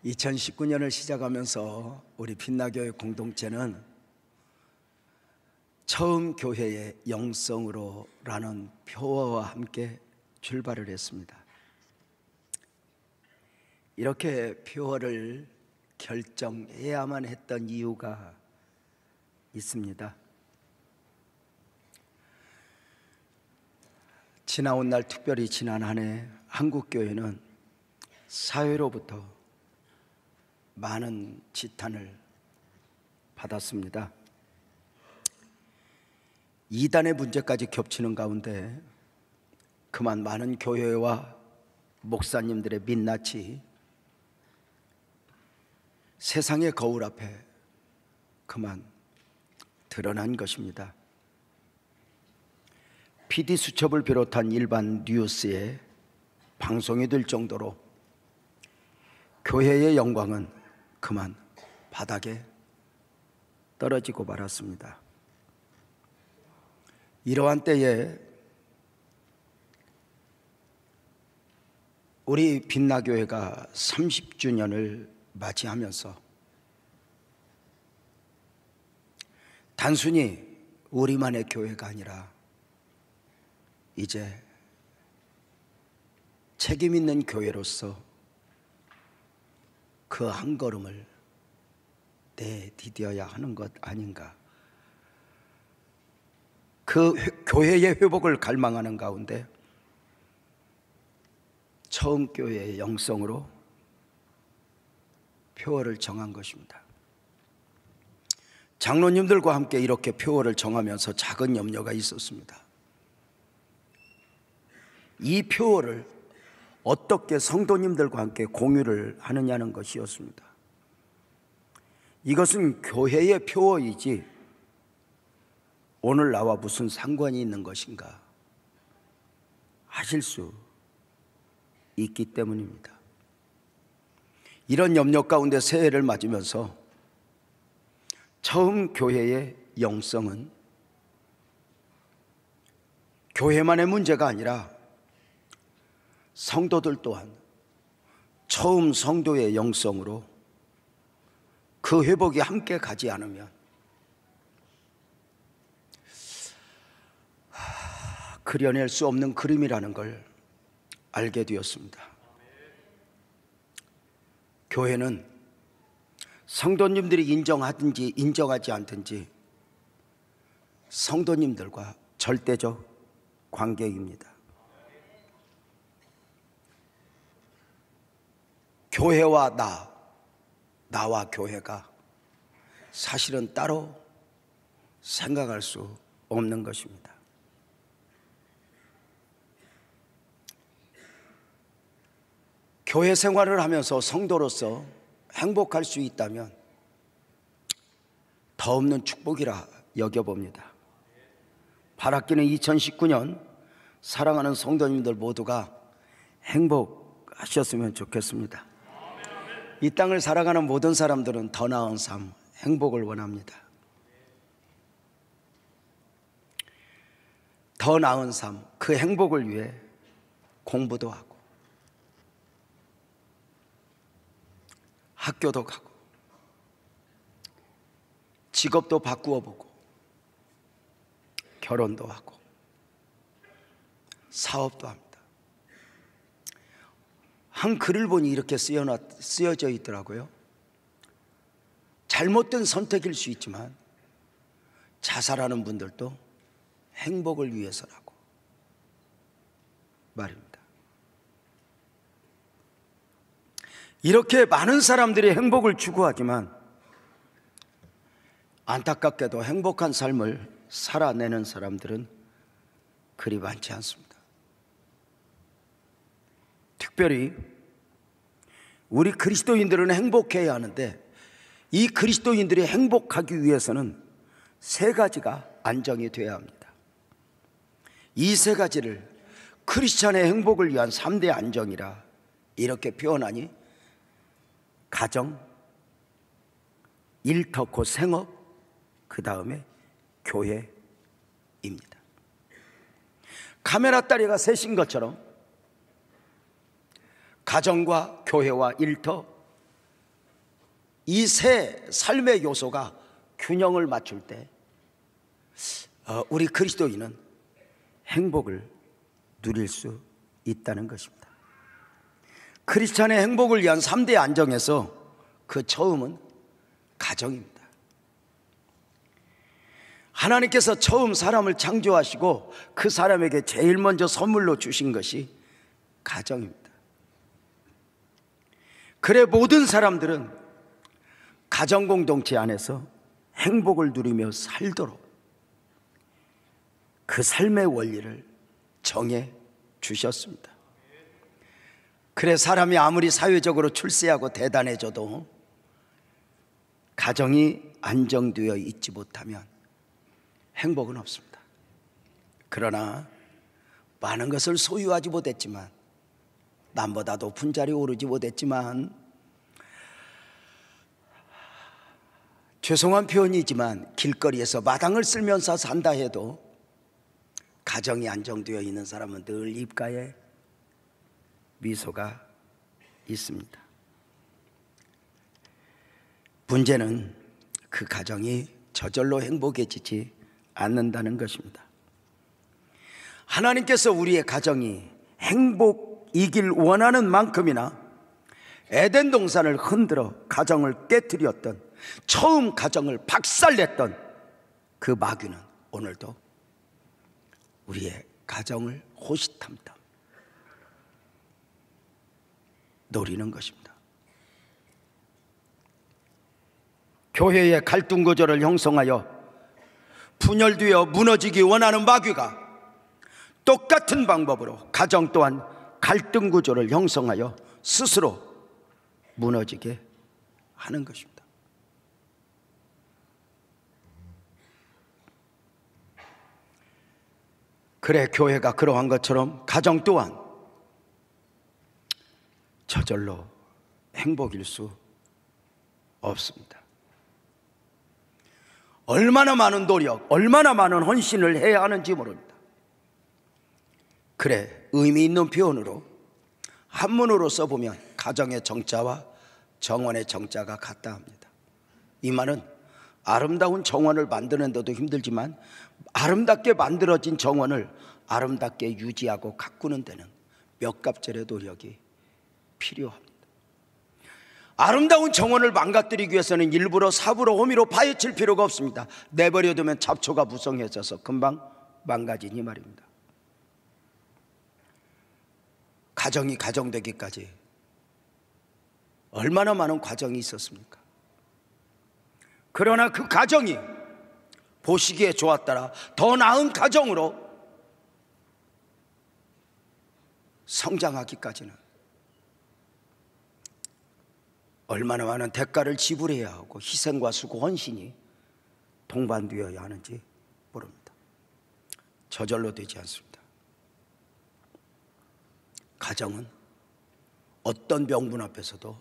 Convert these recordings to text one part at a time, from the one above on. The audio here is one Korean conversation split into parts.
2019년을 시작하면서 우리 빛나교회 공동체는 처음 교회의 영성으로 라는 표어와 함께 출발을 했습니다. 이렇게 표어를 결정해야만 했던 이유가 있습니다. 지나온 날, 특별히 지난 한 해 한국교회는 사회로부터 많은 지탄을 받았습니다. 이단의 문제까지 겹치는 가운데 그만 많은 교회와 목사님들의 민낯이 세상의 거울 앞에 그만 드러난 것입니다. PD수첩을 비롯한 일반 뉴스에 방송이 될 정도로 교회의 영광은 그만 바닥에 떨어지고 말았습니다. 이러한 때에 우리 빛나교회가 30주년을 맞이하면서 단순히 우리만의 교회가 아니라 이제 책임 있는 교회로서 그 한 걸음을 내디뎌야 하는 것 아닌가. 그 교회의 회복을 갈망하는 가운데 처음 교회의 영성으로 표어를 정한 것입니다. 장로님들과 함께 이렇게 표어를 정하면서 작은 염려가 있었습니다. 이 표어를 어떻게 성도님들과 함께 공유를 하느냐는 것이었습니다. 이것은 교회의 표어이지 오늘 나와 무슨 상관이 있는 것인가 하실 수 있기 때문입니다. 이런 염려 가운데 새해를 맞으면서 처음 교회의 영성은 교회만의 문제가 아니라 성도들 또한 처음 성도의 영성으로 그 회복이 함께 가지 않으면 그려낼 수 없는 그림이라는 걸 알게 되었습니다. 교회는 성도님들이 인정하든지 인정하지 않든지 성도님들과 절대적 관계입니다. 교회와 나와 교회가 사실은 따로 생각할 수 없는 것입니다. 교회 생활을 하면서 성도로서 행복할 수 있다면 더 없는 축복이라 여겨봅니다. 바라기는 2019년 사랑하는 성도님들 모두가 행복하셨으면 좋겠습니다. 이 땅을 살아가는 모든 사람들은 더 나은 삶, 행복을 원합니다. 더 나은 삶, 그 행복을 위해 공부도 하고 학교도 가고 직업도 바꾸어 보고 결혼도 하고 사업도 합니다. 한 글을 보니 이렇게 쓰여져 있더라고요. 잘못된 선택일 수 있지만 자살하는 분들도 행복을 위해서라고 말입니다. 이렇게 많은 사람들이 행복을 추구하지만 안타깝게도 행복한 삶을 살아내는 사람들은 그리 많지 않습니다. 특별히 우리 그리스도인들은 행복해야 하는데 이 그리스도인들이 행복하기 위해서는 세 가지가 안정이 되어야 합니다. 이 세 가지를 크리스찬의 행복을 위한 3대 안정이라 이렇게 표현하니 가정, 일터 곧 생업, 그 다음에 교회입니다. 카메라 다리가 셋인 것처럼 가정과 교회와 일터, 이 세 삶의 요소가 균형을 맞출 때 우리 그리스도인은 행복을 누릴 수 있다는 것입니다. 크리스찬의 행복을 위한 3대 안정에서 그 처음은 가정입니다. 하나님께서 처음 사람을 창조하시고 그 사람에게 제일 먼저 선물로 주신 것이 가정입니다. 그래 모든 사람들은 가정 공동체 안에서 행복을 누리며 살도록 그 삶의 원리를 정해 주셨습니다. 그래 사람이 아무리 사회적으로 출세하고 대단해져도 가정이 안정되어 있지 못하면 행복은 없습니다. 그러나 많은 것을 소유하지 못했지만, 남보다 높은 자리에 오르지 못했지만, 죄송한 표현이지만 길거리에서 마당을 쓸면서 산다 해도 가정이 안정되어 있는 사람은 늘 입가에 미소가 있습니다. 문제는 그 가정이 저절로 행복해지지 않는다는 것입니다. 하나님께서 우리의 가정이 행복이길 원하는 만큼이나 에덴 동산을 흔들어 가정을 깨뜨렸던, 처음 가정을 박살냈던 그 마귀는 오늘도 우리의 가정을 호시탐탐 노리는 것입니다. 교회의 갈등 구조를 형성하여 분열되어 무너지기 원하는 마귀가 똑같은 방법으로 가정 또한 갈등 구조를 형성하여 스스로 무너지게 하는 것입니다. 그래 교회가 그러한 것처럼 가정 또한 저절로 행복일 수 없습니다. 얼마나 많은 노력, 얼마나 많은 헌신을 해야 하는지 모릅니다. 그래 의미 있는 표현으로 한문으로 써보면 가정의 정자와 정원의 정자가 같다 합니다. 이 말은 아름다운 정원을 만드는 데도 힘들지만 아름답게 만들어진 정원을 아름답게 유지하고 가꾸는 데는 몇 갑절의 노력이 필요합니다. 아름다운 정원을 망가뜨리기 위해서는 일부러 삽으로 호미로 파헤칠 필요가 없습니다. 내버려두면 잡초가 무성해져서 금방 망가지니 말입니다. 가정이 가정되기까지 얼마나 많은 과정이 있었습니까? 그러나 그 가정이 보시기에 좋았더라 더 나은 가정으로 성장하기까지는 얼마나 많은 대가를 지불해야 하고 희생과 수고, 헌신이 동반되어야 하는지 모릅니다. 저절로 되지 않습니다. 가정은 어떤 명분 앞에서도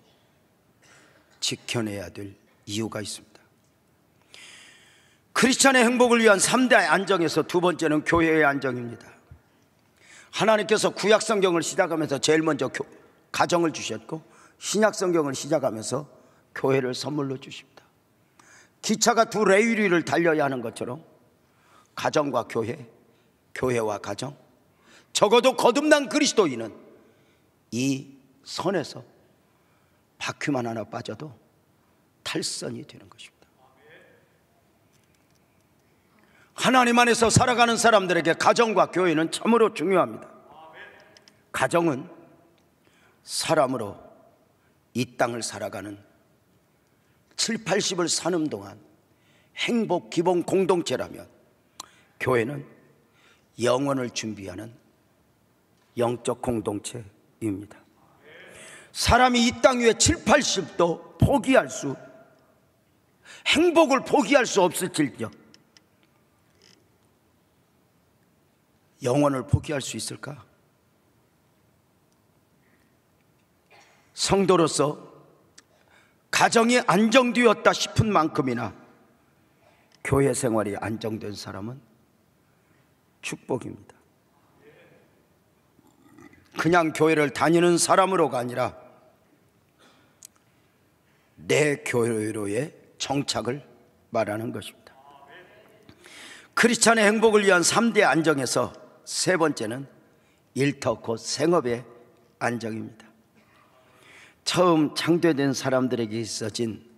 지켜내야 될 이유가 있습니다. 크리스찬의 행복을 위한 3대 안정에서 두 번째는 교회의 안정입니다. 하나님께서 구약 성경을 시작하면서 제일 먼저 가정을 주셨고 신약 성경을 시작하면서 교회를 선물로 주십니다. 기차가 두 레일 위를 달려야 하는 것처럼 가정과 교회, 교회와 가정, 적어도 거듭난 그리스도인은 이 선에서 바퀴만 하나 빠져도 탈선이 되는 것입니다. 하나님 안에서 살아가는 사람들에게 가정과 교회는 참으로 중요합니다. 가정은 사람으로 이 땅을 살아가는 7, 80을 사는 동안 행복 기본 공동체라면 교회는 영원을 준비하는 영적 공동체입니다. 사람이 이 땅 위에 7, 80도 포기할 수, 행복을 포기할 수 없을지언정 영원을 포기할 수 있을까? 성도로서 가정이 안정되었다 싶은 만큼이나 교회 생활이 안정된 사람은 축복입니다. 그냥 교회를 다니는 사람으로가 아니라 내 교회로의 정착을 말하는 것입니다. 크리스찬의 행복을 위한 3대 안정에서 세 번째는 일터 곧 생업의 안정입니다. 처음 창조된 사람들에게 있어진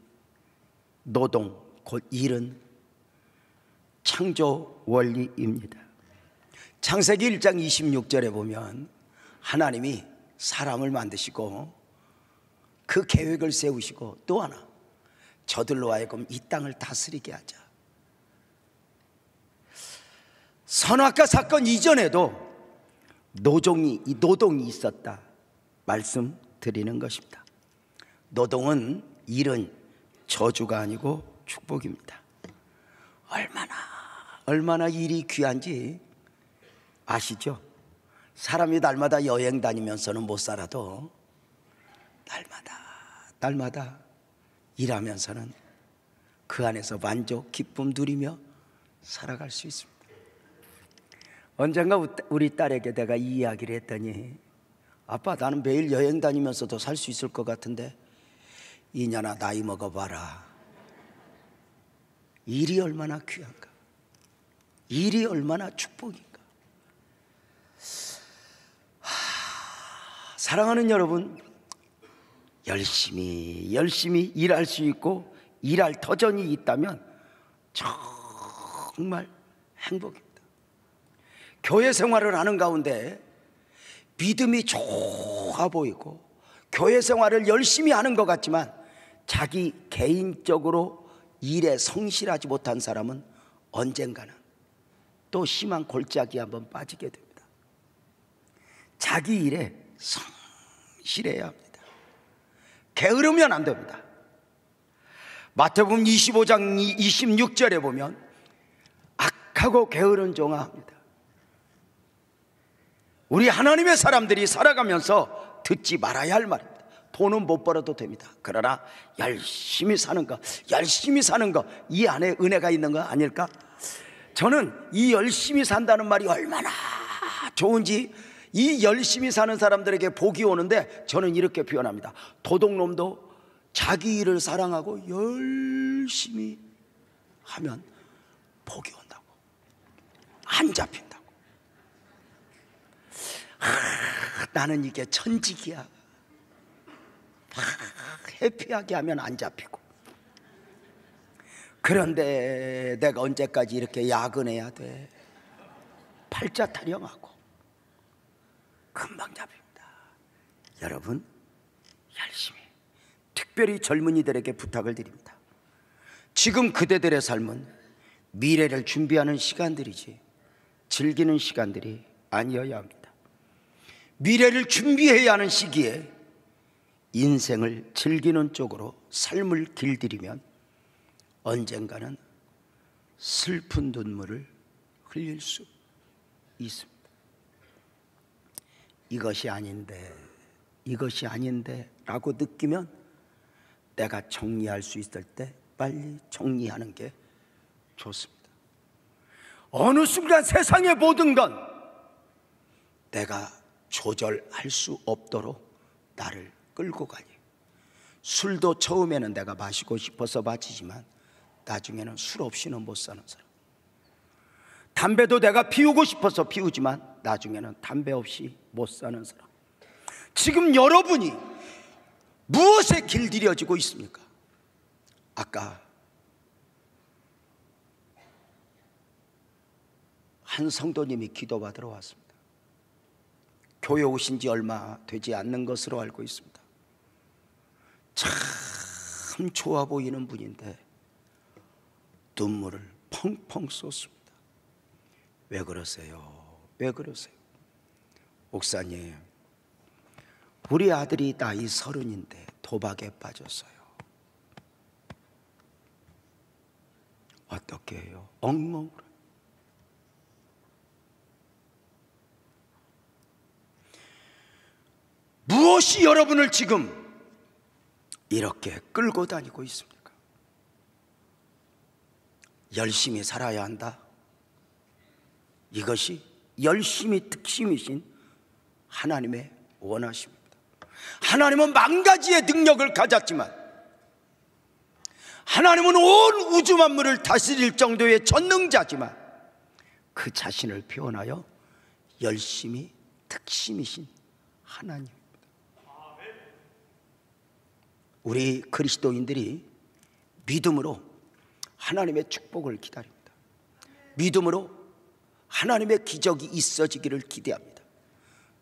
노동 곧 일은 창조 원리입니다. 창세기 1장 26절에 보면 하나님이 사람을 만드시고 그 계획을 세우시고 또 하나 저들로 하여금 이 땅을 다스리게 하자. 선악과 사건 이전에도 노동이 있었다 말씀드리는 것입니다. 노동은 일은 저주가 아니고 축복입니다. 얼마나 일이 귀한지 아시죠? 사람이 날마다 여행 다니면서는 못 살아도 날마다 일하면서는 그 안에서 만족, 기쁨 누리며 살아갈 수 있습니다. 언젠가 우리 딸에게 내가 이 이야기를 했더니 아빠, 나는 매일 여행 다니면서도 살 수 있을 것 같은데 이년아, 나이 먹어봐라. 일이 얼마나 귀한가, 일이 얼마나 축복인가. 사랑하는 여러분, 열심히 일할 수 있고 일할 터전이 있다면 정말 행복입니다. 교회 생활을 하는 가운데 믿음이 좋아 보이고 교회 생활을 열심히 하는 것 같지만 자기 개인적으로 일에 성실하지 못한 사람은 언젠가는 또 심한 골짜기에 한번 빠지게 됩니다. 자기 일에 성실해야 합니다. 게으르면 안 됩니다. 마태복음 25장 26절에 보면 악하고 게으른 종아 합니다. 우리 하나님의 사람들이 살아가면서 듣지 말아야 할 말입니다. 돈은 못 벌어도 됩니다. 그러나 열심히 사는 거 이 안에 은혜가 있는 거 아닐까? 저는 이 열심히 산다는 말이 얼마나 좋은지, 이 열심히 사는 사람들에게 복이 오는데 저는 이렇게 표현합니다. 도둑놈도 자기 일을 사랑하고 열심히 하면 복이 온다고, 안 잡힌다고. 나는 이게 천직이야. 해피하게 하면 안 잡히고. 그런데 내가 언제까지 이렇게 야근해야 돼? 팔자 타령하고 금방 잡힙니다. 여러분, 열심히, 특별히 젊은이들에게 부탁을 드립니다. 지금 그대들의 삶은 미래를 준비하는 시간들이지 즐기는 시간들이 아니어야 합니다. 미래를 준비해야 하는 시기에 인생을 즐기는 쪽으로 삶을 길들이면 언젠가는 슬픈 눈물을 흘릴 수 있습니다. 이것이 아닌데 라고 느끼면 내가 정리할 수 있을 때 빨리 정리하는 게 좋습니다. 어느 순간 세상의 모든 건 내가 조절할 수 없도록 나를 끌고 가니, 술도 처음에는 내가 마시고 싶어서 마시지만 나중에는 술 없이는 못 사는 사람, 담배도 내가 피우고 싶어서 피우지만 나중에는 담배 없이 못 사는 사람. 지금 여러분이 무엇에 길들여지고 있습니까? 아까 한 성도님이 기도받으러 왔습니다. 교회 오신 지 얼마 되지 않는 것으로 알고 있습니다. 참 좋아 보이는 분인데 눈물을 펑펑 쏟습니다. 왜 그러세요? 목사님, 우리 아들이 나이 30인데 도박에 빠졌어요. 어떻게 해요? 엉엉. 무엇이 여러분을 지금 이렇게 끌고 다니고 있습니까? 열심히 살아야 한다. 이것이 열심히 특심이신 하나님의 원하십니다. 하나님은 만 가지의 능력을 가졌지만 하나님은 온 우주 만물을 다스릴 정도의 전능자지만 그 자신을 표현하여 열심히 특심이신 하나님입니다. 우리 그리스도인들이 믿음으로 하나님의 축복을 기다립니다. 믿음으로 하나님의 기적이 있어지기를 기대합니다.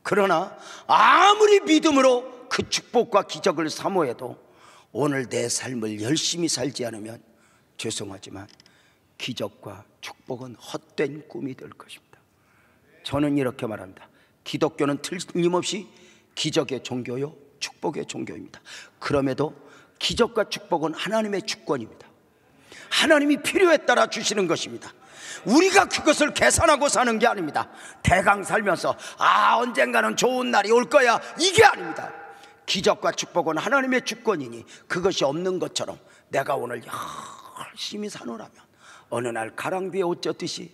그러나 아무리 믿음으로 그 축복과 기적을 사모해도 오늘 내 삶을 열심히 살지 않으면 죄송하지만 기적과 축복은 헛된 꿈이 될 것입니다. 저는 이렇게 말합니다. 기독교는 틀림없이 기적의 종교요 축복의 종교입니다. 그럼에도 기적과 축복은 하나님의 주권입니다. 하나님이 필요에 따라 주시는 것입니다. 우리가 그것을 계산하고 사는 게 아닙니다. 대강 살면서 언젠가는 좋은 날이 올 거야, 이게 아닙니다. 기적과 축복은 하나님의 주권이니 그것이 없는 것처럼 내가 오늘 열심히 사노라면 어느 날 가랑비에 옷 젖듯이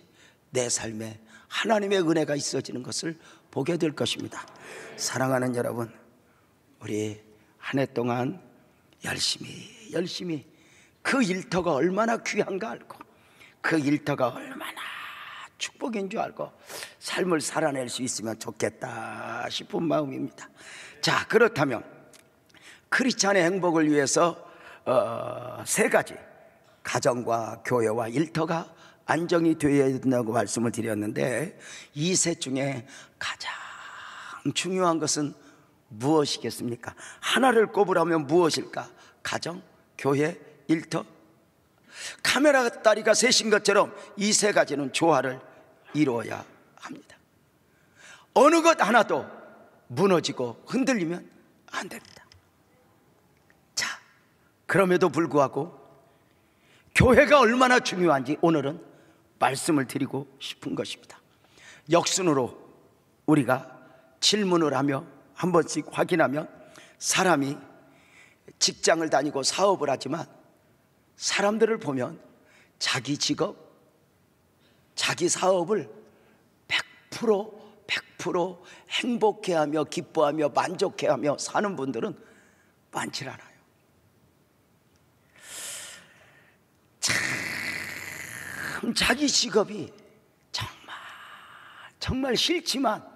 내 삶에 하나님의 은혜가 있어지는 것을 보게 될 것입니다. 사랑하는 여러분, 우리 한 해 동안 열심히 그 일터가 얼마나 귀한가 알고 그 일터가 얼마나 축복인 줄 알고 삶을 살아낼 수 있으면 좋겠다 싶은 마음입니다. 자, 그렇다면 크리스찬의 행복을 위해서 세 가지, 가정과 교회와 일터가 안정이 되어야 된다고 말씀을 드렸는데, 이 셋 중에 가장 중요한 것은 무엇이겠습니까? 하나를 꼽으라면 무엇일까? 가정, 교회, 일터. 카메라 다리가 셋인 것처럼 이 세 가지는 조화를 이루어야 합니다. 어느 것 하나도 무너지고 흔들리면 안 됩니다. 자, 그럼에도 불구하고 교회가 얼마나 중요한지 오늘은 말씀을 드리고 싶은 것입니다. 역순으로 우리가 질문을 하며 한 번씩 확인하면, 사람이 직장을 다니고 사업을 하지만 사람들을 보면 자기 직업, 자기 사업을 100% 행복해하며 기뻐하며 만족해하며 사는 분들은 많지 않아요. 참 자기 직업이 정말 싫지만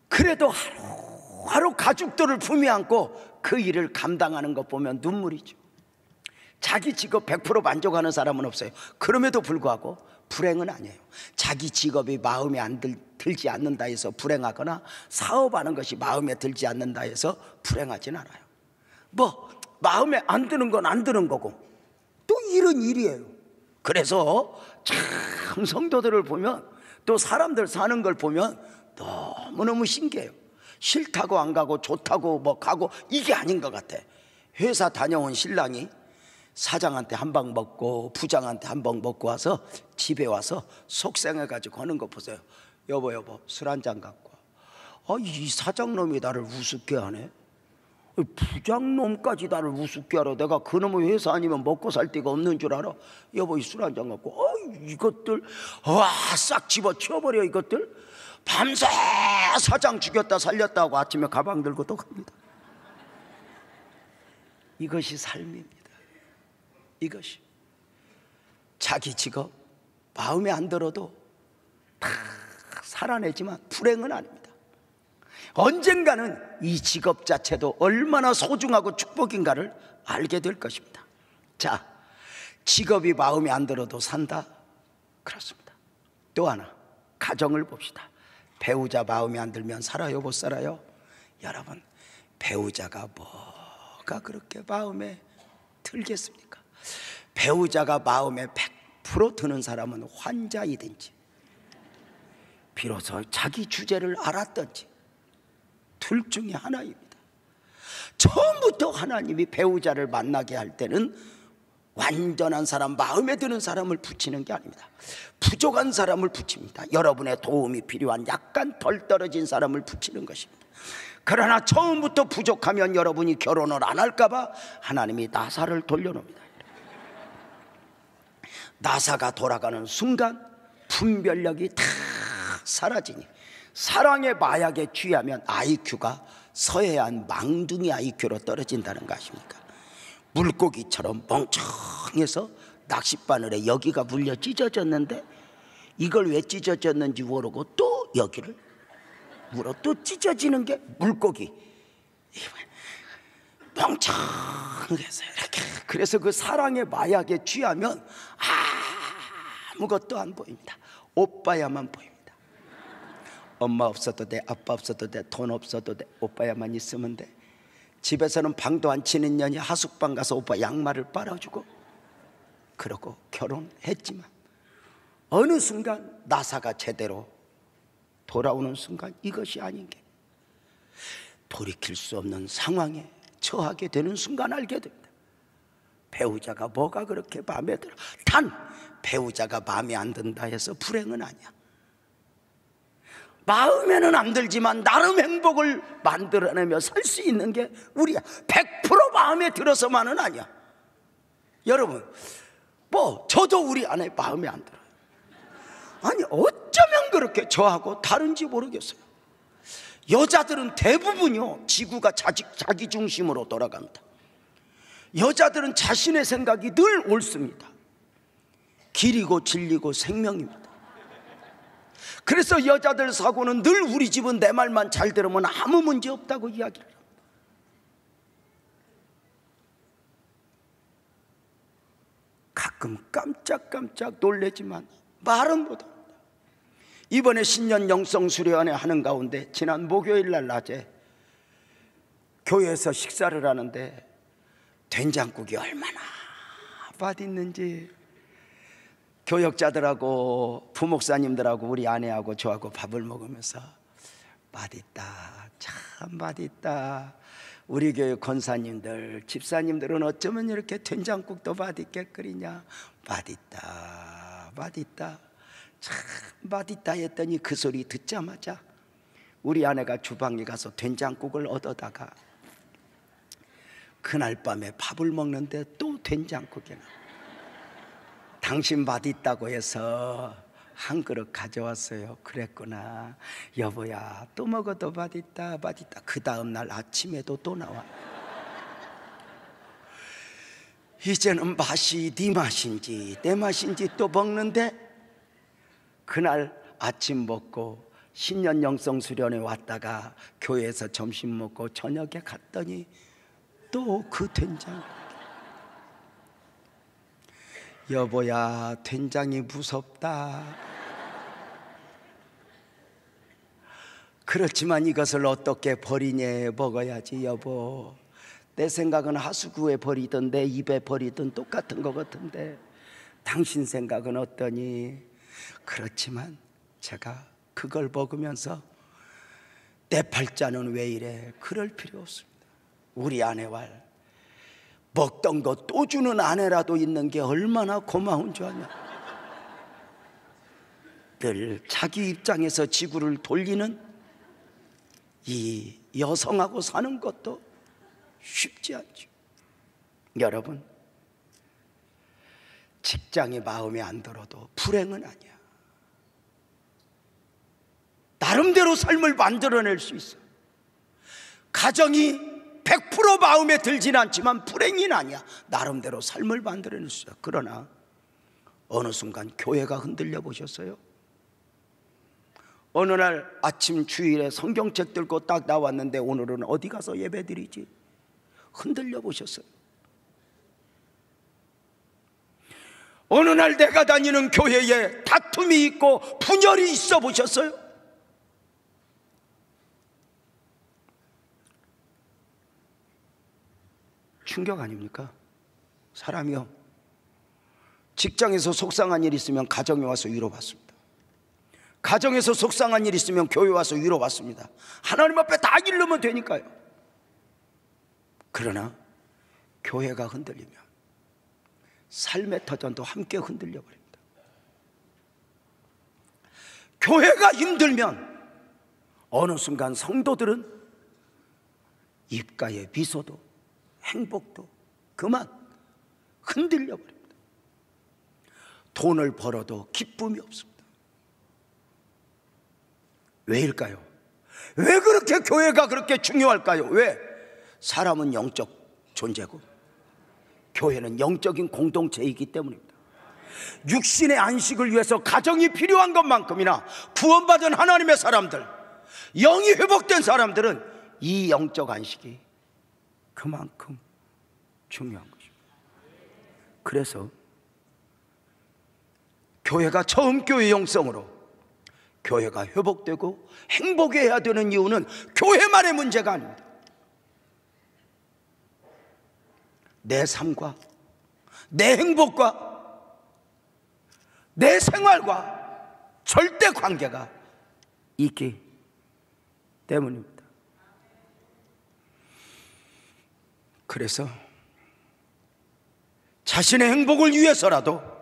그래도 하루하루 가족들을 품에 안고 그 일을 감당하는 것 보면 눈물이죠. 자기 직업 100% 만족하는 사람은 없어요. 그럼에도 불구하고 불행은 아니에요. 자기 직업이 마음에 들지 않는다 해서 불행하거나 사업하는 것이 마음에 들지 않는다 해서 불행하진 않아요. 마음에 안 드는 건 안 드는 거고 또 일은 일이에요. 그래서 참 성도들을 보면, 또 사람들 사는 걸 보면 너무너무 신기해요. 싫다고 안 가고 좋다고 가고 이게 아닌 것 같아. 회사 다녀온 신랑이 사장한테 한 방 먹고 부장한테 한 방 먹고 와서 집에 와서 속상해가지고 하는 거 보세요. 여보 술 한 잔 갖고 와. 이 사장놈이 나를 우습게 하네. 부장놈까지 나를 우습게 하러 내가 그놈의 회사 아니면 먹고 살 데가 없는 줄 알아? 여보 이 술 한 잔 갖고 이것들 싹 집어치워버려. 이것들 밤새 사장 죽였다 살렸다 하고 아침에 가방 들고 또 갑니다. 이것이 삶입니다. 이것이 자기 직업 마음에 안 들어도 다 살아내지만 불행은 아닙니다. 언젠가는 이 직업 자체도 얼마나 소중하고 축복인가를 알게 될 것입니다. 자, 직업이 마음에 안 들어도 산다? 그렇습니다. 또 하나, 가정을 봅시다. 배우자 마음에 안 들면 살아요, 못 살아요? 여러분, 배우자가 뭐가 그렇게 마음에 들겠습니까? 배우자가 마음에 100% 드는 사람은 환자이든지 비로소 자기 주제를 알았든지 둘 중에 하나입니다. 처음부터 하나님이 배우자를 만나게 할 때는 완전한 사람, 마음에 드는 사람을 붙이는 게 아닙니다. 부족한 사람을 붙입니다. 여러분의 도움이 필요한 약간 덜 떨어진 사람을 붙이는 것입니다. 그러나 처음부터 부족하면 여러분이 결혼을 안 할까봐 하나님이 나사를 돌려놓습니다. 나사가 돌아가는 순간 분별력이 다 사라지니, 사랑의 마약에 취하면 IQ가 서해안 망둥이 IQ로 떨어진다는 거 아십니까? 물고기처럼 멍청해서 낚싯바늘에 여기가 물려 찢어졌는데 이걸 왜 찢어졌는지 모르고 또 여기를 물어 또 찢어지는 게 물고기. 멍청해서 이렇게. 그래서 그 사랑의 마약에 취하면 아무것도 안 보입니다. 오빠야만 보입니다. 엄마 없어도 돼, 아빠 없어도 돼, 돈 없어도 돼, 오빠야만 있으면 돼. 집에서는 방도 안 치는 년이 하숙방 가서 오빠 양말을 빨아주고 그러고 결혼했지만 어느 순간 나사가 제대로 돌아오는 순간 이것이 아닌 게 돌이킬 수 없는 상황에 처하게 되는 순간 알게 됩니다. 배우자가 뭐가 그렇게 마음에 들어. 단 배우자가 마음에 안 든다 해서 불행은 아니야. 마음에는 안 들지만 나름 행복을 만들어내며 살 수 있는 게 우리야. 100% 마음에 들어서만은 아니야. 여러분, 저도 우리 아내 마음에 안 들어요. 아니 어쩌면 그렇게 저하고 다른지 모르겠어요. 여자들은 대부분요 지구가 자기 중심으로 돌아갑니다. 여자들은 자신의 생각이 늘 옳습니다. 길이고 진리고 생명입니다. 그래서 여자들 사고는 늘 우리 집은 내 말만 잘 들으면 아무 문제 없다고 이야기를 합니다. 가끔 깜짝깜짝 놀래지만 말은 못합니다. 이번에 신년 영성 수련회 하는 가운데 지난 목요일 날 낮에 교회에서 식사를 하는데 된장국이 얼마나 맛있는지 교역자들하고 부목사님들하고 우리 아내하고 저하고 밥을 먹으면서 맛있다, 참 맛있다. 우리 교회 권사님들, 집사님들은 어쩌면 이렇게 된장국도 맛있게 끓이냐. 맛있다, 맛있다, 참 맛있다 했더니 그 소리 듣자마자 우리 아내가 주방에 가서 된장국을 얻어다가 그날 밤에 밥을 먹는데 또 된장국이 나. 당신 맛있다고 해서 한 그릇 가져왔어요. 그랬구나. 여보야, 또 먹어도 맛있다, 맛있다. 그 다음날 아침에도 또 나와. 이제는 맛이 네 맛인지 내 맛인지 또 먹는데 그날 아침 먹고 신년 영성 수련회 왔다가 교회에서 점심 먹고 저녁에 갔더니 또 그 된장. 여보야, 된장이 무섭다. 그렇지만 이것을 어떻게 버리냐. 먹어야지 여보. 내 생각은 하수구에 버리든 내 입에 버리든 똑같은 것 같은데 당신 생각은 어떠니? 그렇지만 제가 그걸 먹으면서 내 팔자는 왜 이래? 그럴 필요 없습니다. 우리 아내와 먹던 거 또 주는 아내라도 있는 게 얼마나 고마운 줄 아냐. 늘 자기 입장에서 지구를 돌리는 이 여성하고 사는 것도 쉽지 않죠. 여러분, 직장이 마음에 안 들어도 불행은 아니야. 나름대로 삶을 만들어낼 수 있어. 가정이 100% 마음에 들진 않지만 불행은 아니야. 나름대로 삶을 만들어낼 수 있어. 그러나 어느 순간 교회가 흔들려 보셨어요? 어느 날 아침 주일에 성경책 들고 딱 나왔는데 오늘은 어디 가서 예배 드리지? 흔들려 보셨어요? 어느 날 내가 다니는 교회에 다툼이 있고 분열이 있어 보셨어요? 충격 아닙니까? 사람이요, 직장에서 속상한 일 있으면 가정에 와서 위로받습니다. 가정에서 속상한 일 있으면 교회 와서 위로받습니다. 하나님 앞에 다 이르면 되니까요. 그러나 교회가 흔들리면 삶의 터전도 함께 흔들려 버립니다. 교회가 힘들면 어느 순간 성도들은 입가에 미소도 행복도 그만 흔들려 버립니다. 돈을 벌어도 기쁨이 없습니다. 왜일까요? 왜 그렇게 교회가 그렇게 중요할까요? 왜? 사람은 영적 존재고 교회는 영적인 공동체이기 때문입니다. 육신의 안식을 위해서 가정이 필요한 것만큼이나 구원받은 하나님의 사람들, 영이 회복된 사람들은 이 영적 안식이 그만큼 중요한 것입니다. 그래서 교회가 처음 교회 영성으로 교회가 회복되고 행복해야 되는 이유는 교회만의 문제가 아닙니다. 내 삶과 내 행복과 내 생활과 절대 관계가 있기 때문입니다. 그래서 자신의 행복을 위해서라도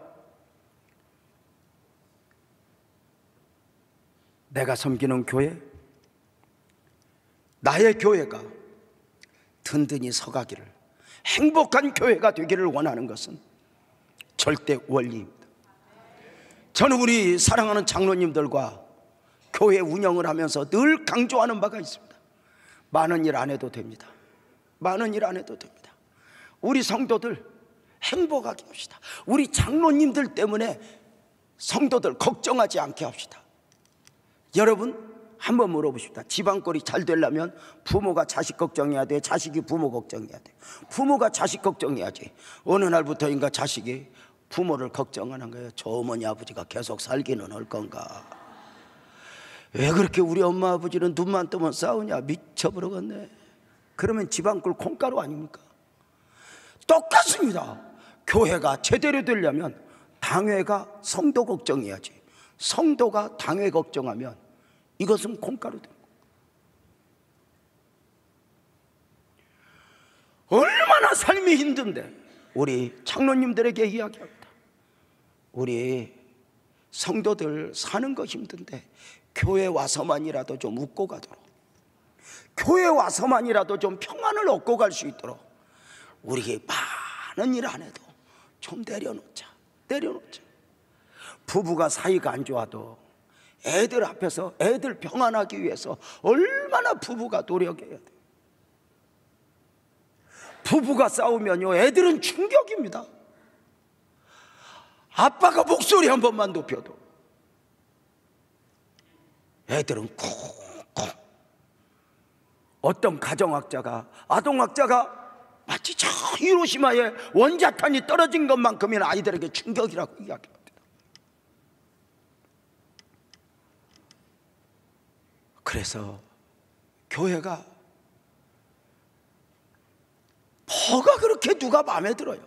내가 섬기는 교회, 나의 교회가 든든히 서가기를, 행복한 교회가 되기를 원하는 것은 절대 원리입니다. 저는 우리 사랑하는 장로님들과 교회 운영을 하면서 늘 강조하는 바가 있습니다. 많은 일 안 해도 됩니다. 많은 일 안 해도 됩니다. 우리 성도들 행복하게 합시다. 우리 장로님들 때문에 성도들 걱정하지 않게 합시다. 여러분 한번 물어보십시다. 집안꼴이 잘 되려면 부모가 자식 걱정해야 돼, 자식이 부모 걱정해야 돼. 부모가 자식 걱정해야지. 어느 날부터인가 자식이 부모를 걱정하는 거예요. 저 어머니 아버지가 계속 살기는 할 건가? 왜 그렇게 우리 엄마 아버지는 눈만 뜨면 싸우냐? 미쳐버리겠네. 그러면 집안꼴 콩가루 아닙니까? 똑같습니다. 교회가 제대로 되려면 당회가 성도 걱정해야지. 성도가 당회 걱정하면 이것은 콩가루 되는 거예요. 얼마나 삶이 힘든데 우리 장로님들에게 이야기합니다. 우리 성도들 사는 거 힘든데 교회 와서만이라도 좀 웃고 가도록, 교회 와서만이라도 좀 평안을 얻고 갈 수 있도록 우리 많은 일 안 해도 좀 내려놓자. 부부가 사이가 안 좋아도 애들 앞에서 애들 평안하기 위해서 얼마나 부부가 노력해야 돼요. 부부가 싸우면요 애들은 충격입니다. 아빠가 목소리 한 번만 높여도 애들은 쿵쿵. 어떤 가정학자가, 아동학자가 마치 저 히로시마에 원자탄이 떨어진 것만큼이나 아이들에게 충격이라고 이야기합니다. 그래서 교회가 뭐가 그렇게 누가 마음에 들어요?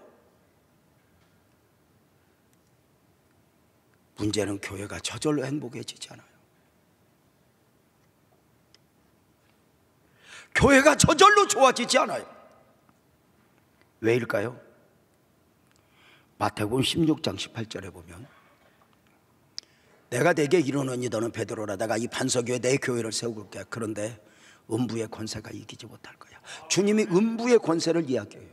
문제는 교회가 저절로 행복해지지 않아요. 교회가 저절로 좋아지지 않아요. 왜일까요? 마태복음 16장 18절에 보면 내가 네게 이르노니 너는 베드로라 내가 이 반석위에 내 교회를 세울게. 그런데 음부의 권세가 이기지 못할 거야. 주님이 음부의 권세를 이야기해요.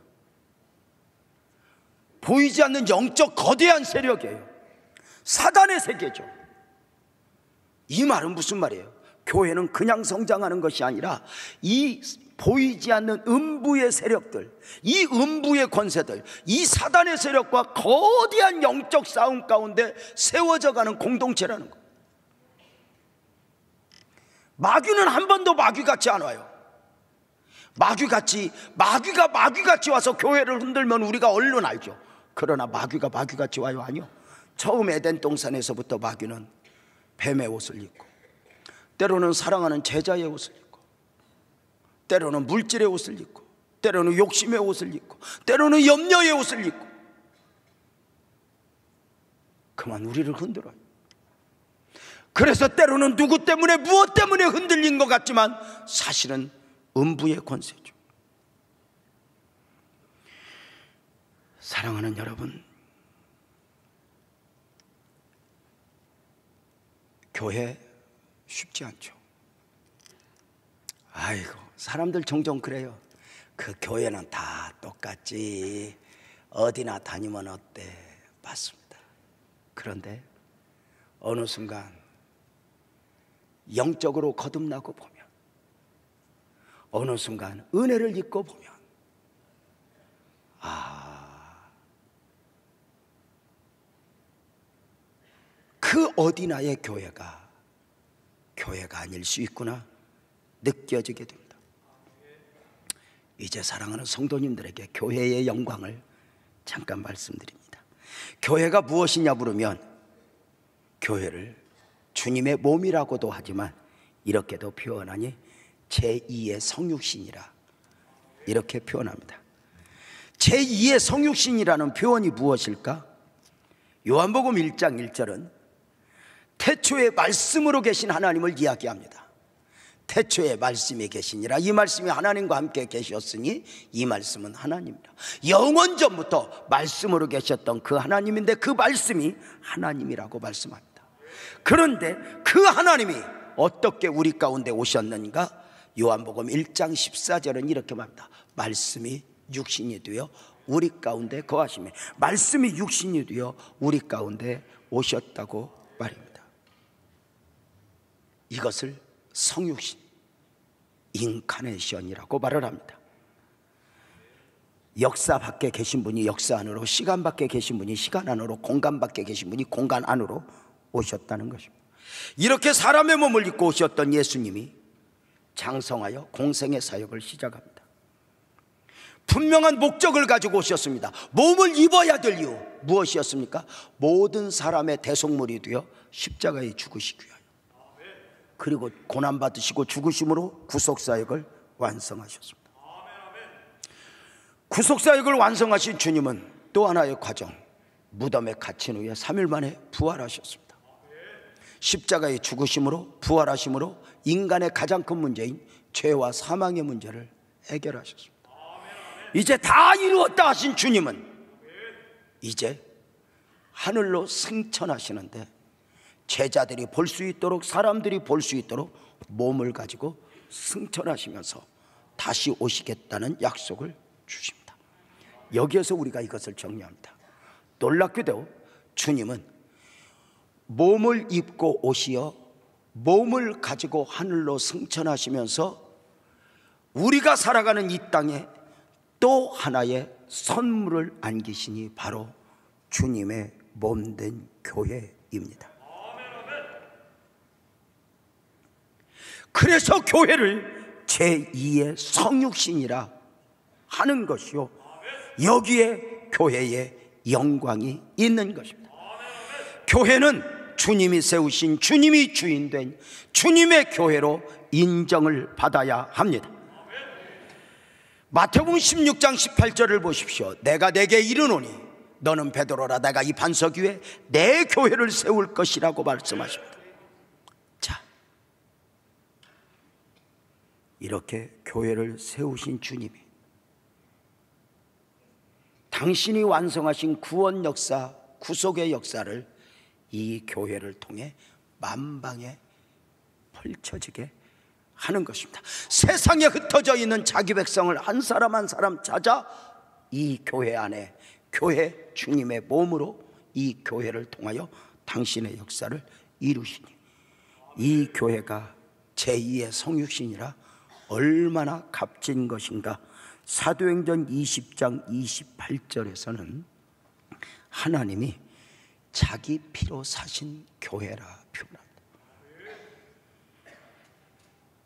보이지 않는 영적 거대한 세력이에요. 사단의 세계죠. 이 말은 무슨 말이에요? 교회는 그냥 성장하는 것이 아니라 이 보이지 않는 음부의 세력들, 이 음부의 권세들, 이 사단의 세력과 거대한 영적 싸움 가운데 세워져 가는 공동체라는 거예요. 마귀는 한 번도 마귀같이 안 와요. 마귀가 마귀같이 와서 교회를 흔들면 우리가 얼른 알죠. 그러나 마귀가 마귀같이 와요? 아니요. 처음 에덴 동산에서부터 마귀는 뱀의 옷을 입고, 때로는 사랑하는 제자의 옷을 입고, 때로는 물질의 옷을 입고, 때로는 욕심의 옷을 입고, 때로는 염려의 옷을 입고, 그만 우리를 흔들어요. 그래서 때로는 누구 때문에 무엇 때문에 흔들린 것 같지만 사실은 음부의 권세죠. 사랑하는 여러분, 교회 쉽지 않죠. 아이고, 사람들 종종 그래요. 그 교회는 다 똑같지, 어디나 다니면 어때? 맞습니다. 그런데 어느 순간 영적으로 거듭나고 보면, 어느 순간 은혜를 입고 보면, 아, 그 어디나의 교회가 아닐 수 있구나 느껴지게 됩니다. 이제 사랑하는 성도님들에게 교회의 영광을 잠깐 말씀드립니다. 교회가 무엇이냐 물으면 교회를 주님의 몸이라고도 하지만 이렇게도 표현하니 제2의 성육신이라 이렇게 표현합니다. 제2의 성육신이라는 표현이 무엇일까? 요한복음 1장 1절은 태초에 말씀으로 계신 하나님을 이야기합니다. 태초에 말씀이 계시니라. 이 말씀이 하나님과 함께 계셨으니 이 말씀은 하나님이라. 영원전부터 말씀으로 계셨던 그 하나님인데 그 말씀이 하나님이라고 말씀합니다. 그런데 그 하나님이 어떻게 우리 가운데 오셨는가? 요한복음 1장 14절은 이렇게 말합니다. 말씀이 육신이 되어 우리 가운데 거하시며 말씀이 육신이 되어 우리 가운데 오셨다고 말입니다. 이것을 성육신, 인카네이션이라고 말을 합니다. 역사 밖에 계신 분이 역사 안으로, 시간 밖에 계신 분이 시간 안으로, 공간 밖에 계신 분이 공간 안으로 오셨다는 것입니다. 이렇게 사람의 몸을 입고 오셨던 예수님이 장성하여 공생의 사역을 시작합니다. 분명한 목적을 가지고 오셨습니다. 몸을 입어야 될 이유 무엇이었습니까? 모든 사람의 대속물이 되어 십자가에 죽으시기 위하여, 그리고 고난받으시고 죽으심으로 구속사역을 완성하셨습니다. 구속사역을 완성하신 주님은 또 하나의 과정, 무덤에 갇힌 후에 3일 만에 부활하셨습니다. 십자가의 죽으심으로 부활하심으로 인간의 가장 큰 문제인 죄와 사망의 문제를 해결하셨습니다. 이제 다 이루었다 하신 주님은 이제 하늘로 승천하시는데 제자들이 볼 수 있도록, 사람들이 볼 수 있도록 몸을 가지고 승천하시면서 다시 오시겠다는 약속을 주십니다. 여기에서 우리가 이것을 정리합니다. 놀랍게도 주님은 몸을 입고 오시어 몸을 가지고 하늘로 승천하시면서 우리가 살아가는 이 땅에 또 하나의 선물을 안기시니 바로 주님의 몸된 교회입니다. 그래서 교회를 제2의 성육신이라 하는 것이요, 여기에 교회의 영광이 있는 것입니다. 교회는 주님이 세우신, 주님이 주인된 주님의 교회로 인정을 받아야 합니다. 마태복음 16장 18절을 보십시오. 내가 내게 이르노니 너는 베드로라. 내가 이 반석 위에 내 교회를 세울 것이라고 말씀하십니다. 자, 이렇게 교회를 세우신 주님이 당신이 완성하신 구원 역사, 구속의 역사를 이 교회를 통해 만방에 펼쳐지게 하는 것입니다. 세상에 흩어져 있는 자기 백성을 한 사람 한 사람 찾아 이 교회 안에, 교회 주님의 몸으로 이 교회를 통하여 당신의 역사를 이루시니 이 교회가 제2의 성육신이라 얼마나 값진 것인가. 사도행전 20장 28절에서는 하나님이 자기 피로 사신 교회라 표현합니다.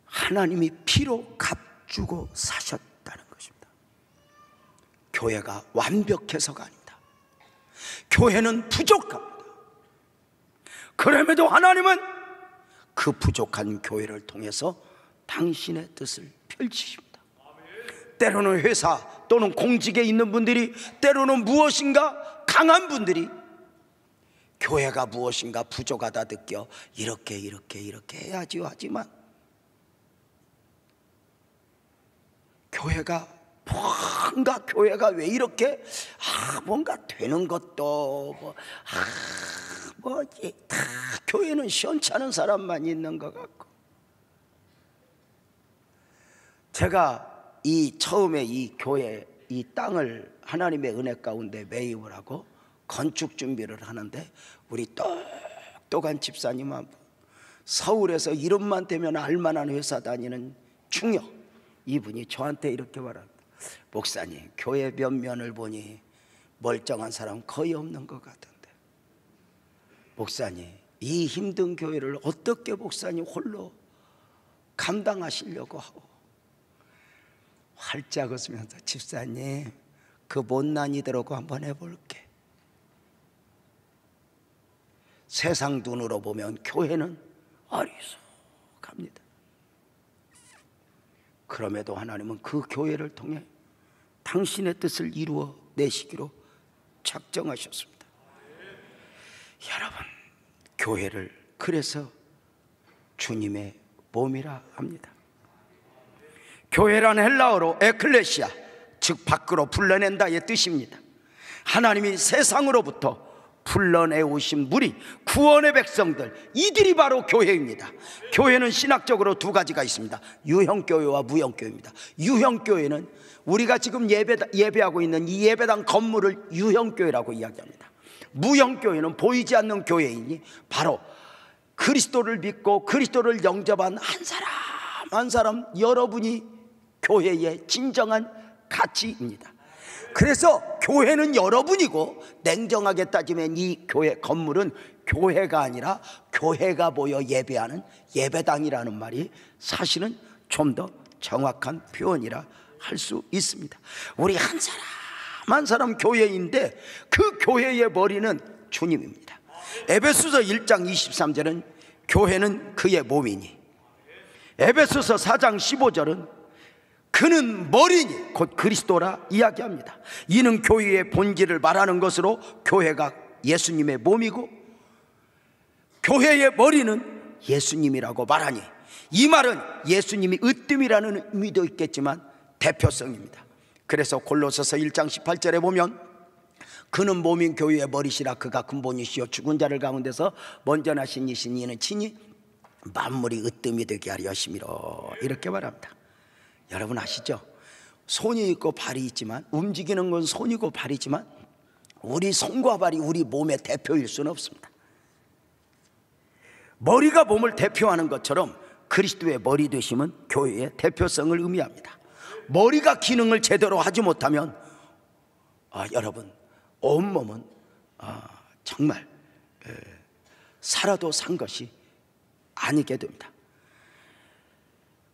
하나님이 피로 값주고 사셨다는 것입니다. 교회가 완벽해서가 아닙니다. 교회는 부족합니다. 그럼에도 하나님은 그 부족한 교회를 통해서 당신의 뜻을 펼치십니다. 때로는 회사 또는 공직에 있는 분들이, 때로는 무엇인가 강한 분들이 교회가 무엇인가 부족하다 느껴 이렇게 해야지요 하지만 교회가 뭔가, 교회가 왜 이렇게 뭔가 되는 것도 다 교회는 시원찮은 사람만 있는 것 같고. 제가 처음에 이 교회, 이 땅을 하나님의 은혜 가운데 매입을 하고 건축 준비를 하는데 우리 똑똑한 집사님 한 분, 서울에서 이름만 대면 알만한 회사 다니는 중요, 이분이 저한테 이렇게 말합니다. 목사님, 교회 면면을 보니 멀쩡한 사람 거의 없는 것 같은데 목사님, 이 힘든 교회를 어떻게 목사님 홀로 감당하시려고 하고 활짝 웃으면서 집사님 그 못난 이들하고 한번 해볼게. 세상 눈으로 보면 교회는 어리숙합니다. 그럼에도 하나님은 그 교회를 통해 당신의 뜻을 이루어 내시기로 작정하셨습니다. 여러분, 교회를 그래서 주님의 몸이라 합니다. 교회란 헬라어로 에클레시아, 즉 밖으로 불러낸다의 뜻입니다. 하나님이 세상으로부터 불러내 오신 무리, 구원의 백성들, 이들이 바로 교회입니다. 교회는 신학적으로 두 가지가 있습니다. 유형교회와 무형교회입니다. 유형교회는 우리가 지금 예배하고 있는 이 예배당 건물을 유형교회라고 이야기합니다. 무형교회는 보이지 않는 교회이니 바로 그리스도를 믿고 그리스도를 영접한 한 사람 한 사람 여러분이 교회의 진정한 가치입니다. 그래서 교회는 여러분이고, 냉정하게 따지면 이 교회 건물은 교회가 아니라 교회가 모여 예배하는 예배당이라는 말이 사실은 좀 더 정확한 표현이라 할 수 있습니다. 우리 한 사람 한 사람 교회인데 그 교회의 머리는 주님입니다. 에베소서 1장 23절은 교회는 그의 몸이니, 에베소서 4장 15절은 그는 머리니 곧 그리스도라 이야기합니다. 이는 교회의 본질을 말하는 것으로 교회가 예수님의 몸이고 교회의 머리는 예수님이라고 말하니, 이 말은 예수님이 으뜸이라는 의미도 있겠지만 대표성입니다. 그래서 골로새서 1장 18절에 보면 그는 몸인 교회의 머리시라. 그가 근본이시요 죽은 자를 가운데서 먼저 나신 이신 이는 친히 만물이 으뜸이 되게 하려 하심이로, 이렇게 말합니다. 여러분 아시죠? 손이 있고 발이 있지만, 움직이는 건 손이고 발이지만 우리 손과 발이 우리 몸의 대표일 수는 없습니다. 머리가 몸을 대표하는 것처럼 그리스도의 머리 되심은 교회의 대표성을 의미합니다. 머리가 기능을 제대로 하지 못하면 여러분 온몸은 정말 살아도 산 것이 아니게 됩니다.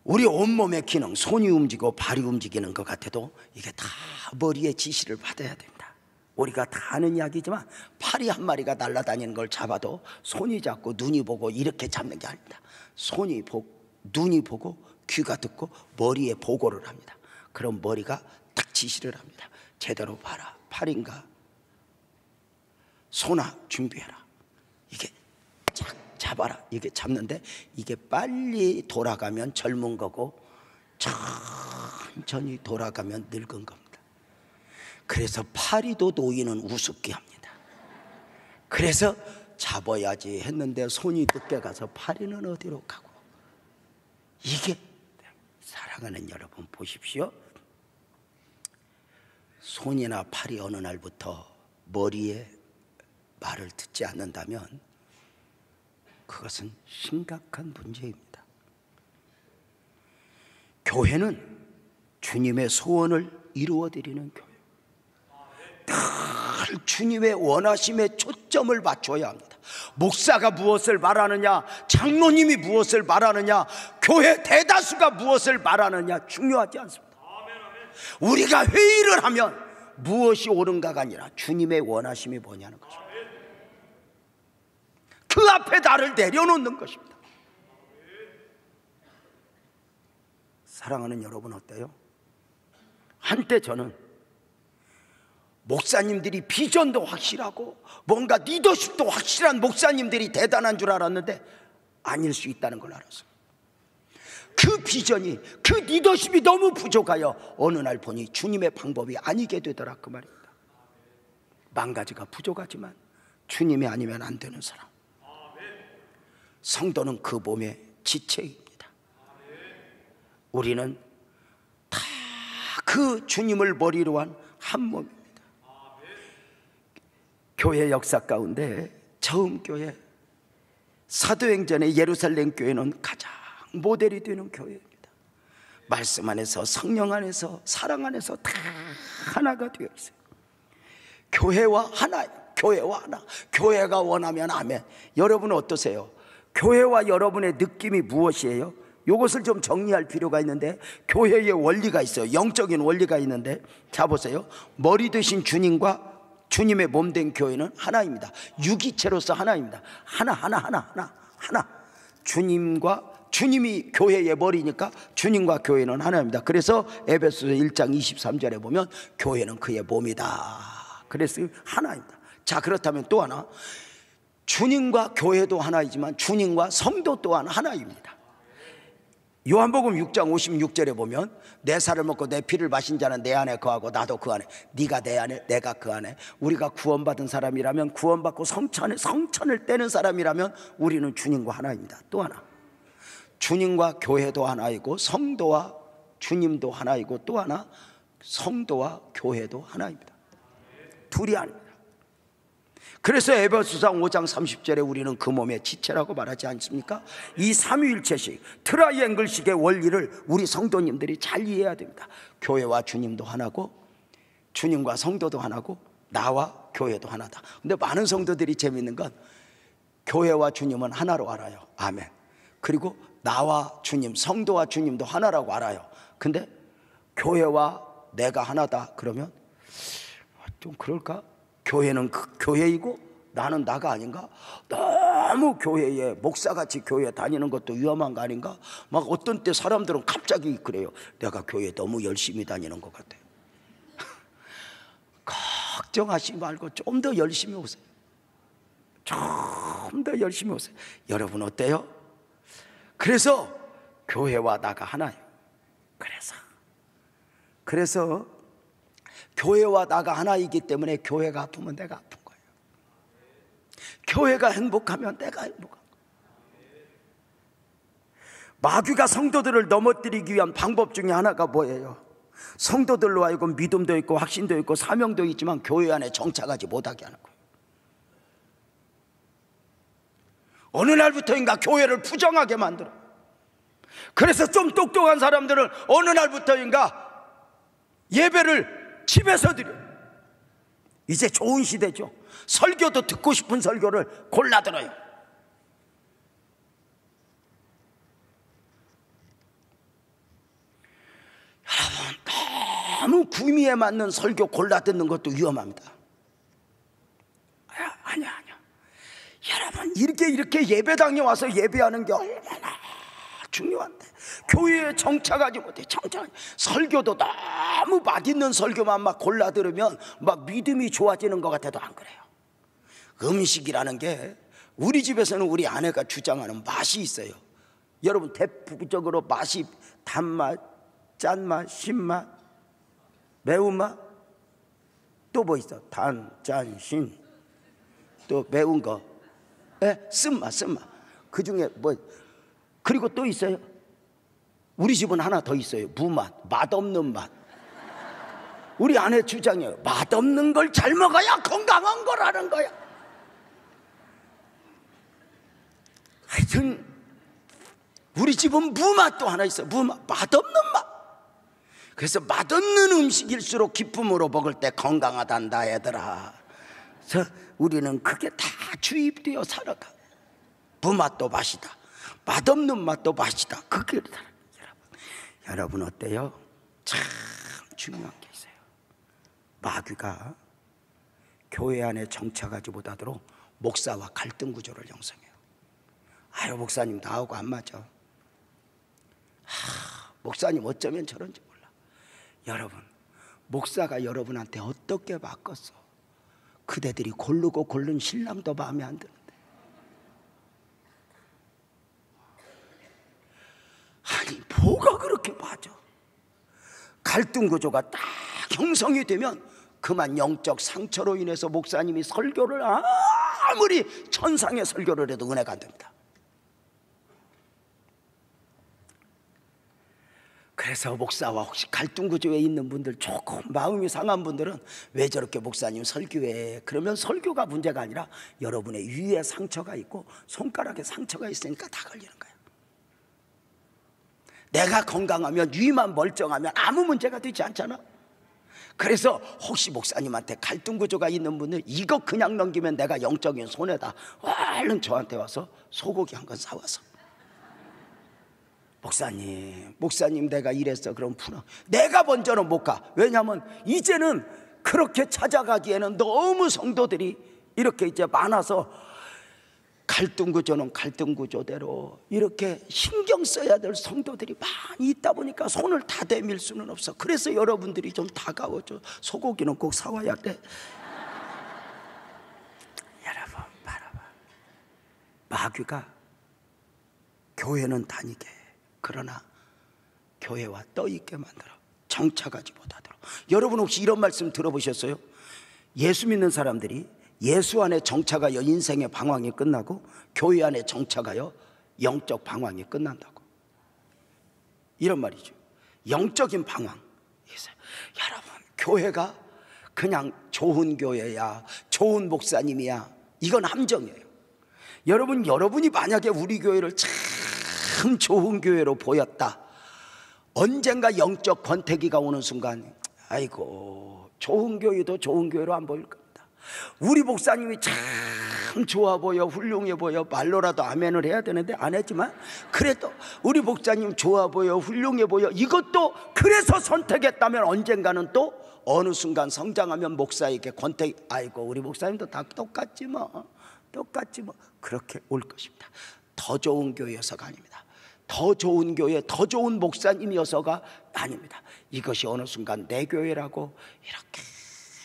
우리 온몸의 기능, 손이 움직이고 발이 움직이는 것 같아도 이게 다 머리의 지시를 받아야 됩니다. 우리가 다 아는 이야기지만 파리 한 마리가 날아다니는 걸 잡아도 손이 잡고 눈이 보고 이렇게 잡는 게 아닙니다. 손이 보고 눈이 보고 귀가 듣고 머리에 보고를 합니다. 그럼 머리가 딱 지시를 합니다. 제대로 봐라, 팔인가 손아 준비해라, 이게 쫙 잡아라, 이게 잡는데 이게 빨리 돌아가면 젊은 거고 천천히 돌아가면 늙은 겁니다. 그래서 파리도 노인은 우습게 합니다. 그래서 잡아야지 했는데 손이 늦게 가서 파리는 어디로 가고, 이게 사랑하는 여러분 보십시오. 손이나 팔이 어느 날부터 머리에 말을 듣지 않는다면 그것은 심각한 문제입니다. 교회는 주님의 소원을 이루어드리는 교회, 늘 주님의 원하심에 초점을 맞춰야 합니다. 목사가 무엇을 말하느냐, 장로님이 무엇을 말하느냐, 교회 대다수가 무엇을 말하느냐 중요하지 않습니다. 우리가 회의를 하면 무엇이 옳은가가 아니라 주님의 원하심이 뭐냐는 것입니다. 그 앞에 나를 내려놓는 것입니다. 사랑하는 여러분 어때요? 한때 저는 목사님들이 비전도 확실하고 뭔가 리더십도 확실한 목사님들이 대단한 줄 알았는데 아닐 수 있다는 걸 알았어요. 그 비전이, 그 리더십이 너무 부족하여 어느 날 보니 주님의 방법이 아니게 되더라, 그 말입니다. 만 가지가 부족하지만 주님이 아니면 안 되는 사람, 성도는 그 몸의 지체입니다. 우리는 다 그 주님을 머리로 한 한 몸입니다. 교회 역사 가운데 처음 교회, 사도행전의 예루살렘 교회는 가장 모델이 되는 교회입니다. 말씀 안에서, 성령 안에서, 사랑 안에서 다 하나가 되어 있어요. 교회와 하나, 교회와 하나. 교회가 원하면 아멘. 여러분 어떠세요? 교회와 여러분의 느낌이 무엇이에요? 이것을 좀 정리할 필요가 있는데, 교회의 원리가 있어요. 영적인 원리가 있는데, 자 보세요. 머리 되신 주님과 주님의 몸 된 교회는 하나입니다. 유기체로서 하나입니다. 하나. 주님이 교회의 머리니까 주님과 교회는 하나입니다. 그래서 에베소서 1장 23절에 보면 교회는 그의 몸이다. 그래서 하나입니다. 자, 그렇다면 또 하나, 주님과 교회도 하나이지만 주님과 성도 또한 하나입니다. 요한복음 6장 56절에 보면 내 살을 먹고 내 피를 마신 자는 내 안에 거하고 나도 그 안에, 네가 내 안에 내가 그 안에. 우리가 구원받은 사람이라면, 구원받고 성천을 떼는 사람이라면 우리는 주님과 하나입니다. 또 하나, 주님과 교회도 하나이고 성도와 주님도 하나이고, 또 하나 성도와 교회도 하나입니다. 둘이 아닙니다. 그래서 에베소서 5장 30절에 우리는 그 몸의 지체라고 말하지 않습니까? 이 삼위일체식, 트라이앵글식의 원리를 우리 성도님들이 잘 이해해야 됩니다. 교회와 주님도 하나고, 주님과 성도도 하나고, 나와 교회도 하나다. 근데 많은 성도들이 재밌는 건 교회와 주님은 하나로 알아요. 아멘. 그리고 나와 주님, 성도와 주님도 하나라고 알아요. 근데 교회와 내가 하나다 그러면 좀 그럴까? 교회는 교회이고 나는 나가 아닌가? 너무 교회에 목사같이 교회 다니는 것도 위험한 거 아닌가? 막 어떤 때 사람들은 갑자기 그래요. 내가 교회 너무 열심히 다니는 것 같아요. 걱정하지 말고 좀 더 열심히 오세요. 좀 더 열심히 오세요. 여러분 어때요? 그래서 교회와 나가 하나예요. 그래서 교회와 나가 하나이기 때문에 교회가 아프면 내가 아픈 거예요. 교회가 행복하면 내가 행복한 거예요. 마귀가 성도들을 넘어뜨리기 위한 방법 중에 하나가 뭐예요? 성도들로 하여금 믿음도 있고 확신도 있고 사명도 있지만 교회 안에 정착하지 못하게 하는 거예요. 어느 날부터인가 교회를 부정하게 만들어. 그래서 좀 똑똑한 사람들은 어느 날부터인가 예배를 집에서 드려. 이제 좋은 시대죠. 설교도 듣고 싶은 설교를 골라 들어요. 여러분, 너무 구미에 맞는 설교 골라 듣는 것도 위험합니다. 아니야. 여러분, 이렇게 예배당에 와서 예배하는 게 얼마나 중요한데, 교회에 정착하지 못해. 설교도 너무 맛있는 설교만 막 골라 들으면 막 믿음이 좋아지는 것 같아도 안 그래요. 음식이라는 게 우리 집에서는 우리 아내가 주장하는 맛이 있어요. 여러분, 대표적으로 맛이 단맛, 짠맛, 신맛, 매운맛, 또 뭐 있어? 단, 짠, 신, 또 매운 거, 쓴맛. 그 중에 뭐, 그리고 또 있어요. 우리 집은 하나 더 있어요. 무맛, 맛없는 맛. 우리 아내 주장이에요. 맛없는 걸 잘 먹어야 건강한 거라는 거야. 하여튼 우리 집은 무맛도 하나 있어요. 무맛, 맛없는 맛. 그래서 맛없는 음식일수록 기쁨으로 먹을 때 건강하단다 얘들아. 그래서 우리는 그게 다 주입되어 살아가. 무맛도 맛이다, 맛없는 맛도 맛이다. 그게 여러분 어때요? 참 중요한 게 있어요. 마귀가 교회 안에 정착하지 못하도록 목사와 갈등 구조를 형성해요. 아유, 목사님 나하고 안 맞아. 목사님 어쩌면 저런지 몰라. 여러분, 목사가 여러분한테 어떻게 바꿨어? 그대들이 고르고 고른 신랑도 마음에 안 드는데. 아니, 뭐가 그렇게 맞아? 갈등 구조가 딱 형성이 되면 그만 영적 상처로 인해서 목사님이 설교를 아무리 천상의 설교를 해도 은혜가 안 됩니다. 그래서 목사와 혹시 갈등 구조에 있는 분들, 조금 마음이 상한 분들은 왜 저렇게 목사님 설교해? 그러면 설교가 문제가 아니라 여러분의 위에 상처가 있고 손가락에 상처가 있으니까 다 걸리는 거예요. 내가 건강하면, 위만 멀쩡하면 아무 문제가 되지 않잖아. 그래서 혹시 목사님한테 갈등 구조가 있는 분들 이거 그냥 넘기면 내가 영적인 손해다, 얼른 저한테 와서 소고기 한 건 사와서, 목사님 내가 이랬어. 그럼 풀어. 내가 먼저는 못 가. 왜냐하면 이제는 그렇게 찾아가기에는 너무 성도들이 이렇게 이제 많아서 갈등 구조는 갈등 구조대로 이렇게 신경 써야 될 성도들이 많이 있다 보니까 손을 다 대밀 수는 없어. 그래서 여러분들이 좀 다가워줘. 소고기는 꼭 사와야 돼. 여러분 바라봐. 마귀가 교회는 다니게, 그러나 교회와 떠있게 만들어 정착하지 못하도록. 여러분 혹시 이런 말씀 들어보셨어요? 예수 믿는 사람들이 예수 안에 정착하여 인생의 방황이 끝나고 교회 안에 정착하여 영적 방황이 끝난다고. 이런 말이죠. 영적인 방황. 여러분 교회가 그냥 좋은 교회야, 좋은 목사님이야, 이건 함정이에요. 여러분이 만약에 우리 교회를 참 좋은 교회로 보였다, 언젠가 영적 권태기가 오는 순간 아이고 좋은 교회도 좋은 교회로 안 보일 겁니다. 우리 목사님이 참 좋아 보여, 훌륭해 보여, 말로라도 아멘을 해야 되는데 안 했지만 그래도 우리 목사님 좋아 보여, 훌륭해 보여, 이것도 그래서 선택했다면 언젠가는 또 어느 순간 성장하면 목사에게 권태기, 아이고 우리 목사님도 다 똑같지 뭐, 그렇게 올 것입니다. 더 좋은 교회여서가 아닙니다. 더 좋은 교회, 더 좋은 목사님이어서가 아닙니다. 이것이 어느 순간 내 교회라고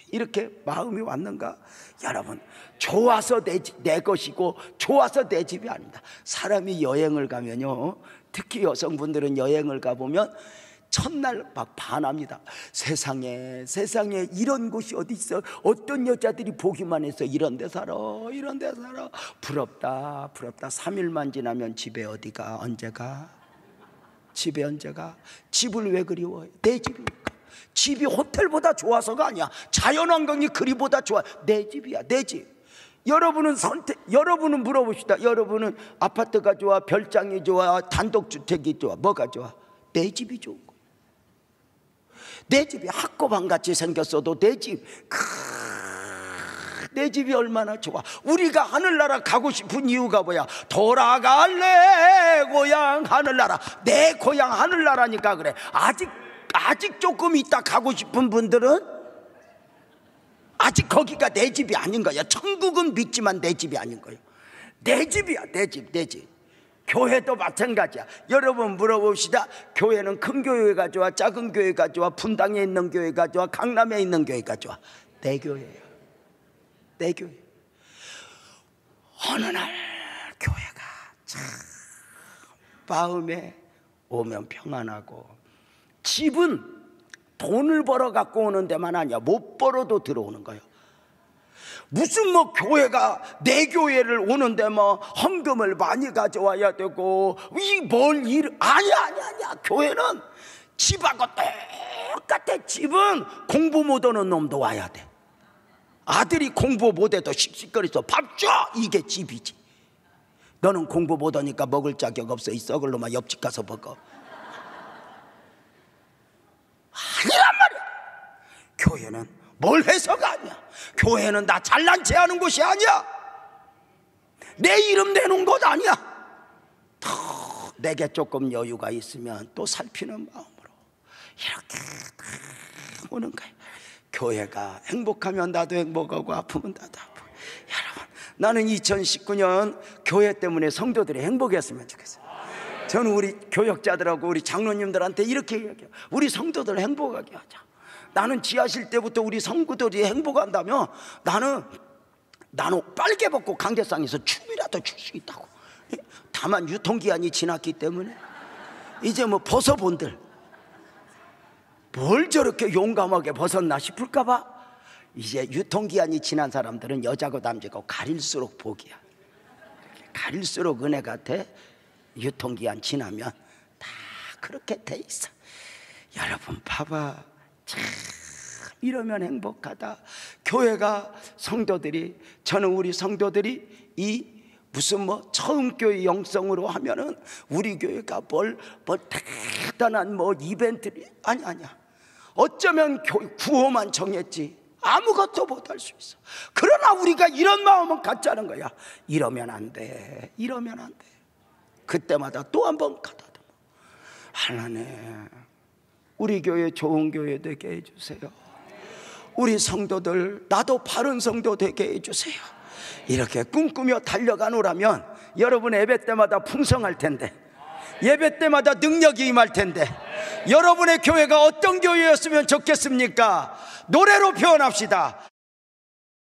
이렇게 마음이 왔는가? 여러분 좋아서 내 것이고 좋아서 내 집이 아닙니다. 사람이 여행을 가면요, 특히 여성분들은 여행을 가보면 첫날 막 반합니다. 세상에 이런 곳이 어디 있어? 어떤 여자들이 보기만 해서 이런 데 살아. 부럽다. 3일만 지나면 집에 어디가? 집에 언제 가? 집을 왜 그리워해? 내 집이니까. 집이 호텔보다 좋아서가 아니야. 자연환경이 그리보다 좋아. 내 집이야, 내 집. 여러분은 물어봅시다. 여러분은 아파트가 좋아, 별장이 좋아, 단독주택이 좋아, 뭐가 좋아? 내 집이 좋은 거야. 내 집이 학고방같이 생겼어도 내 집이 얼마나 좋아. 우리가 하늘나라 가고 싶은 이유가 뭐야? 돌아갈래 고향 하늘나라. 내 고향 하늘나라니까 그래. 아직 조금 있다 가고 싶은 분들은 아직 거기가 내 집이 아닌 거야. 천국은 믿지만 내 집이 아닌 거예요. 내 집이야, 내 집. 교회도 마찬가지야. 여러분 물어봅시다. 교회는 큰 교회가 좋아, 작은 교회가 좋아, 분당에 있는 교회가 좋아, 강남에 있는 교회가 좋아? 내 교회예요. 내 교회. 어느 날 교회가 참 마음에 오면 평안하고, 집은 돈을 벌어 갖고 오는 데만 아니야. 못 벌어도 들어오는 거예요. 무슨 뭐 교회가 내 교회를 오는데 뭐 헌금을 많이 가져와야 되고 아니야. 교회는 집하고 똑같아. 집은 공부 못하는 놈도 와야 돼. 아들이 공부 못해도 씩씩거려서 밥 줘, 이게 집이지. 너는 공부 못하니까 먹을 자격 없어, 이 썩을 놈아, 옆집 가서 먹어. 아니란 말이야. 교회는 뭘 해서가 아니야. 교회는 나 잘난 체 하는 곳이 아니야. 내 이름 내놓은 곳 아니야. 더 내게 조금 여유가 있으면 또 살피는 마음으로 이렇게 오는 거야. 교회가 행복하면 나도 행복하고 아프면 나도 아프고. 여러분 나는 2019년 교회 때문에 성도들이 행복했으면 좋겠어요. 저는 우리 교역자들하고 우리 장로님들한테 이렇게 얘기해요. 우리 성도들 행복하게 하자. 나는 지하실 때부터 우리 성도들이 행복한다면 나는 빨개 벗고 강대상에서 춤이라도 출 수 있다고. 다만 유통기한이 지났기 때문에 이제 뭐 벗어본들 뭘 저렇게 용감하게 벗었나 싶을까봐, 이제 유통기한이 지난 사람들은 여자고 남자고 가릴수록 복이야. 가릴수록 은혜 같아. 유통기한 지나면 다 그렇게 돼 있어. 여러분 봐봐, 참 이러면 행복하다. 교회가 성도들이, 저는 우리 성도들이 이 무슨 뭐 처음 교회 영성으로 하면은 우리 교회가 뭘 대단한 뭐 이벤트를 아니야. 어쩌면 구호만 정했지 아무것도 못할 수 있어. 그러나 우리가 이런 마음은 갖자는 거야. 이러면 안 돼, 이러면 안 돼. 그때마다 또 한 번 가다듬어. 하나님, 우리 교회 좋은 교회 되게 해주세요. 우리 성도들, 나도 바른 성도 되게 해주세요. 이렇게 꿈꾸며 달려가노라면 여러분 예배 때마다 풍성할 텐데, 예배 때마다 능력이 임할 텐데, 여러분의 교회가 어떤 교회였으면 좋겠습니까? 노래로 표현합시다.